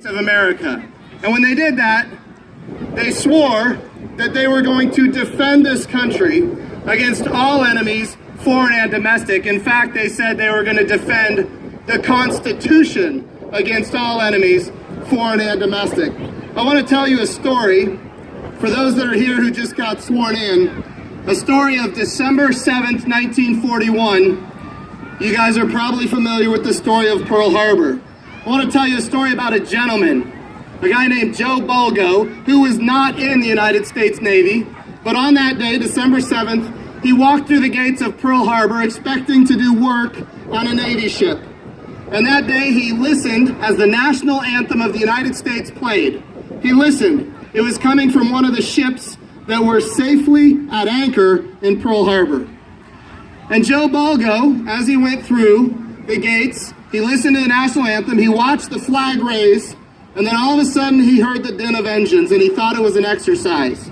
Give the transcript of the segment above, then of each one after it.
of America. And when they did that, they swore that they were going to defend this country against all enemies, foreign and domestic. In fact, they said they were going to defend the Constitution against all enemies, foreign and domestic. I want to tell you a story, for those that are here who just got sworn in, a story of December 7th, 1941. You guys are probably familiar with the story of Pearl Harbor. I want to tell you a story about a gentleman, a guy named Joe Bulgo, who was not in the United States Navy, but on that day, December 7th, he walked through the gates of Pearl Harbor expecting to do work on a Navy ship. And that day he listened as the national anthem of the United States played. He listened. It was coming from one of the ships that were safely at anchor in Pearl Harbor. And Joe Bulgo, as he went through the gates, he listened to the national anthem, he watched the flag raise, and then all of a sudden he heard the din of engines, and he thought it was an exercise.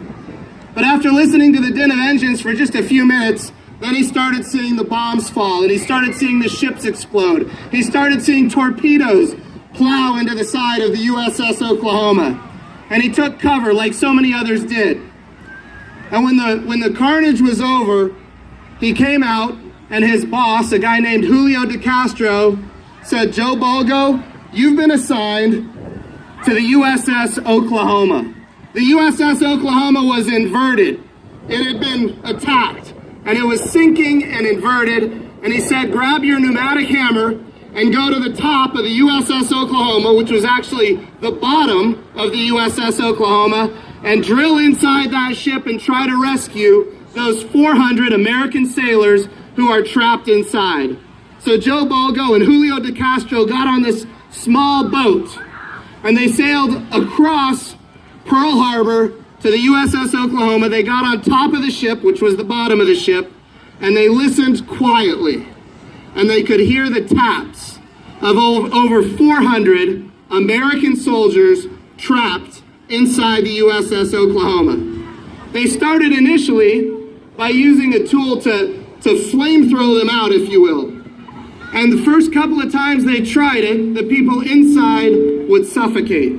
But after listening to the din of engines for just a few minutes, then he started seeing the bombs fall, and he started seeing the ships explode. He started seeing torpedoes plow into the side of the USS Oklahoma. And he took cover like so many others did. And when the carnage was over, he came out, and his boss, a guy named Julio de Castro, said, "Joe Bulgo, you've been assigned to the USS Oklahoma." The USS Oklahoma was inverted. It had been attacked, and it was sinking and inverted. And he said, "Grab your pneumatic hammer and go to the top of the USS Oklahoma," which was actually the bottom of the USS Oklahoma, "and drill inside that ship and try to rescue those 400 American sailors who are trapped inside." So Joe Bulgo and Julio de Castro got on this small boat, and they sailed across Pearl Harbor to the USS Oklahoma. They got on top of the ship, which was the bottom of the ship, and they listened quietly. And they could hear the taps of over 400 American soldiers trapped inside the USS Oklahoma. They started initially by using a tool to flamethrow them out, if you will. And the first couple of times they tried it, the people inside would suffocate.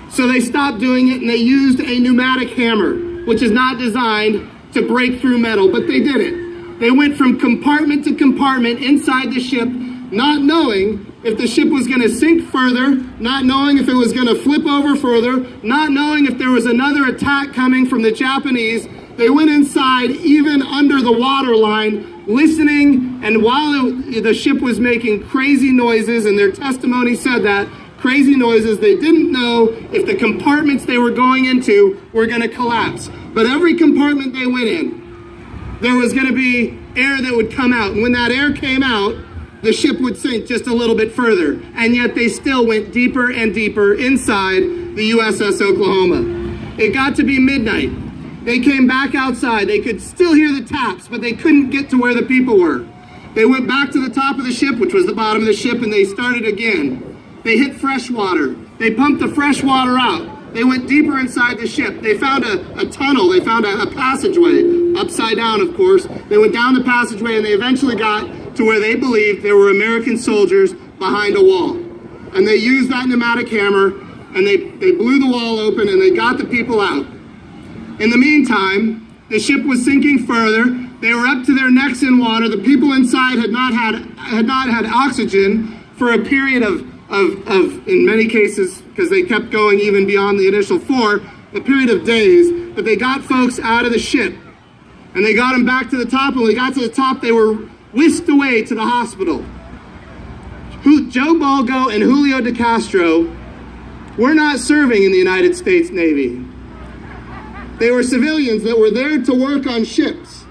So they stopped doing it, and they used a pneumatic hammer, which is not designed to break through metal, but they did it. They went from compartment to compartment inside the ship, not knowing if the ship was going to sink further, not knowing if it was going to flip over further, not knowing if there was another attack coming from the Japanese. They went inside, even under the water line, listening, and while the ship was making crazy noises, and their testimony said that, crazy noises, they didn't know if the compartments they were going into were going to collapse. But every compartment they went in, there was going to be air that would come out. And when that air came out, the ship would sink just a little bit further. And yet they still went deeper and deeper inside the USS Oklahoma. It got to be midnight. They came back outside. They could still hear the taps, but they couldn't get to where the people were. They went back to the top of the ship, which was the bottom of the ship, and they started again. They hit fresh water. They pumped the fresh water out. They went deeper inside the ship. They found a tunnel. They found a passageway, upside down, of course. They went down the passageway, and they eventually got to where they believed there were American soldiers behind a wall. And they used that pneumatic hammer, and they blew the wall open, and they got the people out. In the meantime, the ship was sinking further. They were up to their necks in water. The people inside had not had oxygen for a period of in many cases, because they kept going even beyond the initial 4, a period of days. But they got folks out of the ship, and they got them back to the top. And when they got to the top, they were whisked away to the hospital. Joe Bulgo and Julio de Castro were not serving in the United States Navy. They were civilians that were there to work on ships.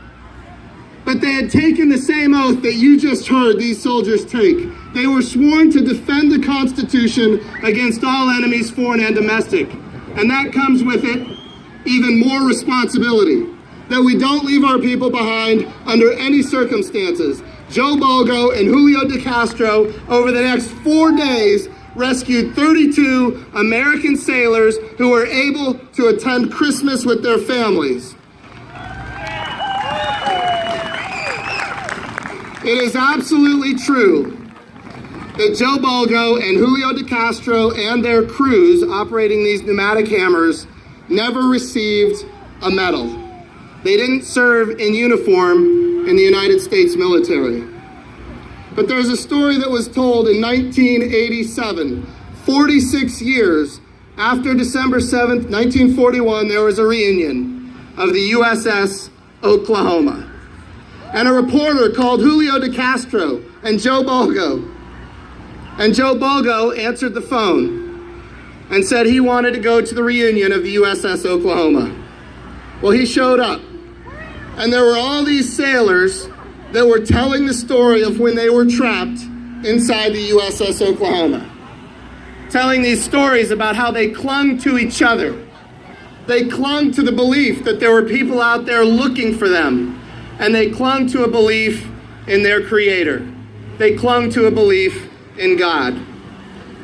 But they had taken the same oath that you just heard these soldiers take. They were sworn to defend the Constitution against all enemies, foreign and domestic. And that comes with it even more responsibility, that we don't leave our people behind under any circumstances. Joe Bulgo and Julio de Castro, over the next 4 days, rescued 32 American sailors who were able to attend Christmas with their families. It is absolutely true that Joe Bolgo and Julio de Castro and their crews operating these pneumatic hammers never received a medal. They didn't serve in uniform in the United States military. But there's a story that was told in 1987, 46 years after December 7th, 1941, there was a reunion of the USS Oklahoma. And a reporter called Julio de Castro and Joe Bolgo. And Joe Bolgo answered the phone and said he wanted to go to the reunion of the USS Oklahoma. Well, he showed up. And there were all these sailors that were telling the story of when they were trapped inside the USS Oklahoma. Telling these stories about how they clung to each other. They clung to the belief that there were people out there looking for them. And they clung to a belief in their Creator. They clung to a belief in God.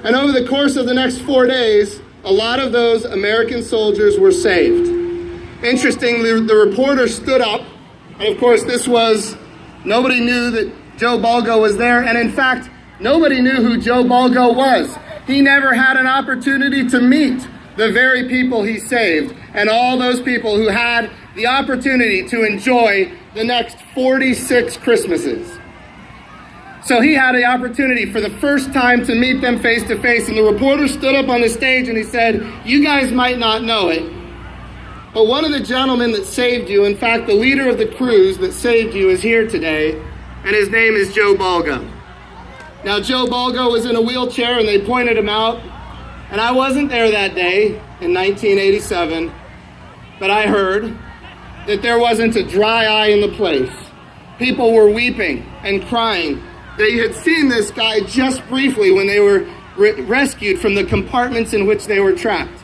And over the course of the next 4 days, a lot of those American soldiers were saved. Interestingly, the reporter stood up, and of course nobody knew that Joe Bolgo was there, and in fact, nobody knew who Joe Bolgo was. He never had an opportunity to meet the very people he saved, and all those people who had the opportunity to enjoy the next 46 Christmases. So he had the opportunity for the first time to meet them face to face, and the reporter stood up on the stage and he said, "You guys might not know it, but one of the gentlemen that saved you, in fact, the leader of the cruise that saved you, is here today, and his name is Joe Bolgo." Now, Joe Bolgo was in a wheelchair, and they pointed him out, and I wasn't there that day in 1987, but I heard that there wasn't a dry eye in the place. People were weeping and crying. They had seen this guy just briefly when they were rescued from the compartments in which they were trapped.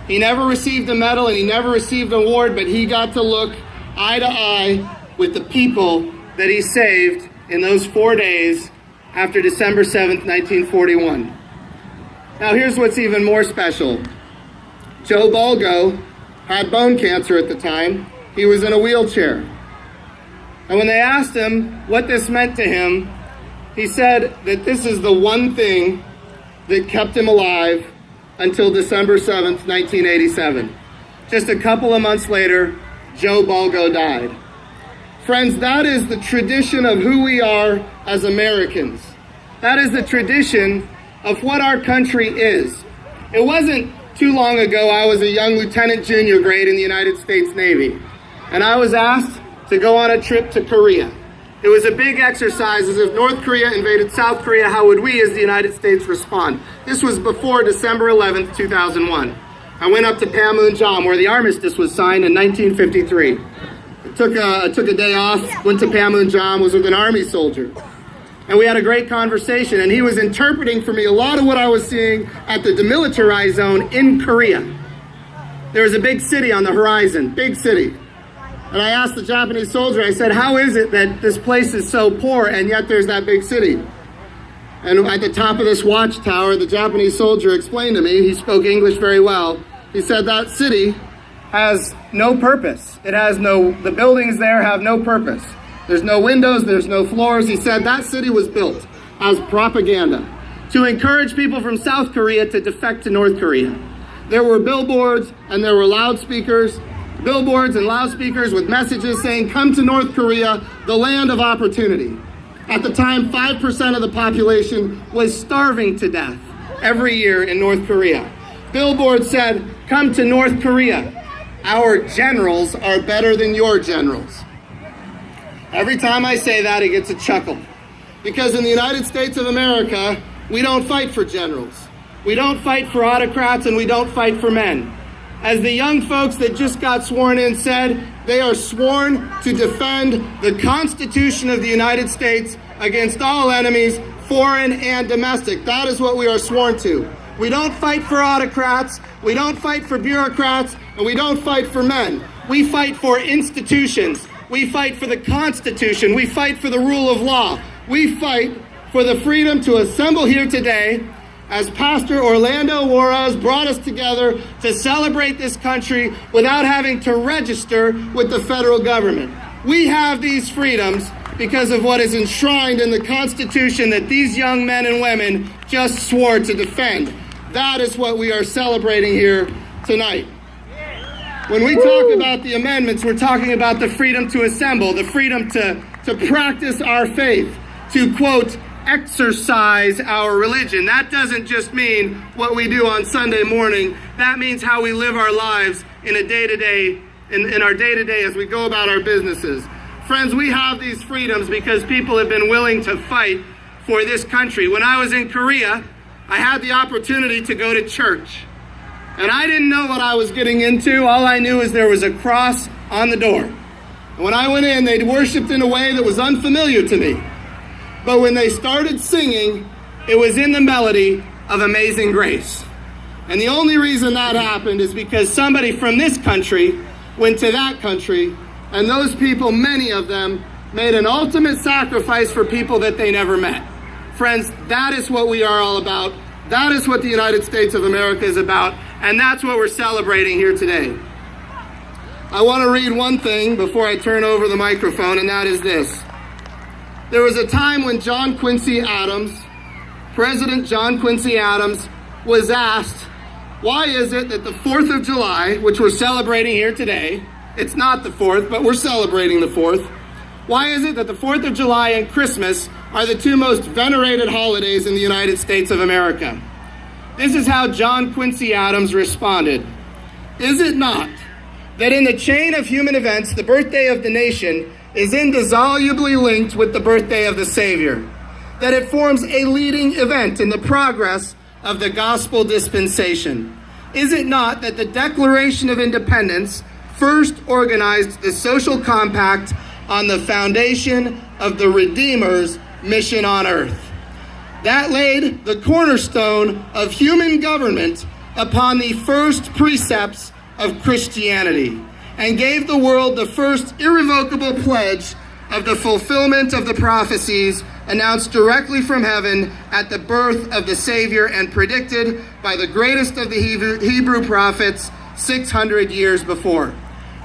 He never received a medal and he never received an award, but he got to look eye to eye with the people that he saved in those 4 days after December 7th, 1941. Now here's what's even more special. Joe Bolgo had bone cancer at the time. He was in a wheelchair. And when they asked him what this meant to him, he said that this is the one thing that kept him alive until December 7th, 1987. Just a couple of months later, Joe Bolgo died. Friends, that is the tradition of who we are as Americans. That is the tradition of what our country is. It wasn't too long ago I was a young lieutenant junior grade in the United States Navy, and I was asked to go on a trip to Korea. It was a big exercise, as if North Korea invaded South Korea, how would we as the United States respond? This was before December 11th, 2001. I went up to Panmunjom, where the armistice was signed in 1953. I took a day off, went to Panmunjom, was with an Army soldier. And we had a great conversation, and he was interpreting for me a lot of what I was seeing at the demilitarized zone in Korea. There was a big city on the horizon, big city. And I asked the Japanese soldier, I said, how is it that this place is so poor and yet there's that big city? And at the top of this watchtower, the Japanese soldier explained to me, he spoke English very well, he said that city has no purpose. The buildings there have no purpose. There's no windows, there's no floors. He said that city was built as propaganda to encourage people from South Korea to defect to North Korea. There were billboards and there were loudspeakers with messages saying, "Come to North Korea, the land of opportunity." At the time, 5% of the population was starving to death every year in North Korea. Billboards said, "Come to North Korea. Our generals are better than your generals." Every time I say that, it gets a chuckle. Because in the United States of America, we don't fight for generals. We don't fight for autocrats, and we don't fight for men. As the young folks that just got sworn in said, they are sworn to defend the Constitution of the United States against all enemies, foreign and domestic. That is what we are sworn to. We don't fight for autocrats, we don't fight for bureaucrats, and we don't fight for men. We fight for institutions. We fight for the Constitution. We fight for the rule of law. We fight for the freedom to assemble here today as Pastor Orlando Juarez brought us together to celebrate this country without having to register with the federal government. We have these freedoms because of what is enshrined in the Constitution that these young men and women just swore to defend. That is what we are celebrating here tonight. When we talk about the amendments, we're talking about the freedom to assemble, the freedom to practice our faith, to, quote, exercise our religion. That doesn't just mean what we do on Sunday morning. That means how we live our lives in a day-to-day, in our day-to-day as we go about our businesses. Friends, we have these freedoms because people have been willing to fight for this country. When I was in Korea, I had the opportunity to go to church. And I didn't know what I was getting into. All I knew is there was a cross on the door. And when I went in, they worshiped in a way that was unfamiliar to me. But when they started singing, it was in the melody of Amazing Grace. And the only reason that happened is because somebody from this country went to that country, and those people, many of them, made an ultimate sacrifice for people that they never met. Friends, that is what we are all about. That is what the United States of America is about, and that's what we're celebrating here today. I want to read one thing before I turn over the microphone, and that is this. There was a time when John Quincy Adams, President John Quincy Adams, was asked, why is it that the 4th of July, which we're celebrating here today, it's not the 4th, but we're celebrating the 4th, why is it that the 4th of July and Christmas are the two most venerated holidays in the United States of America? This is how John Quincy Adams responded. Is it not that in the chain of human events, the birthday of the nation is indissolubly linked with the birthday of the Savior, that it forms a leading event in the progress of the gospel dispensation? Is it not that the Declaration of Independence first organized the social compact on the foundation of the Redeemer's mission on earth? That laid the cornerstone of human government upon the first precepts of Christianity, and gave the world the first irrevocable pledge of the fulfillment of the prophecies announced directly from heaven at the birth of the Savior and predicted by the greatest of the Hebrew prophets 600 years before.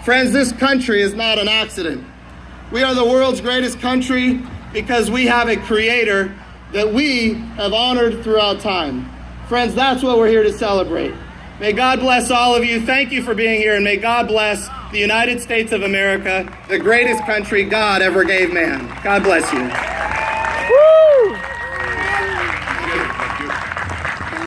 Friends, this country is not an accident. We are the world's greatest country because we have a creator that we have honored throughout time. Friends, that's what we're here to celebrate. May God bless all of you. Thank you for being here, and may God bless the United States of America, the greatest country God ever gave man. God bless you. Woo!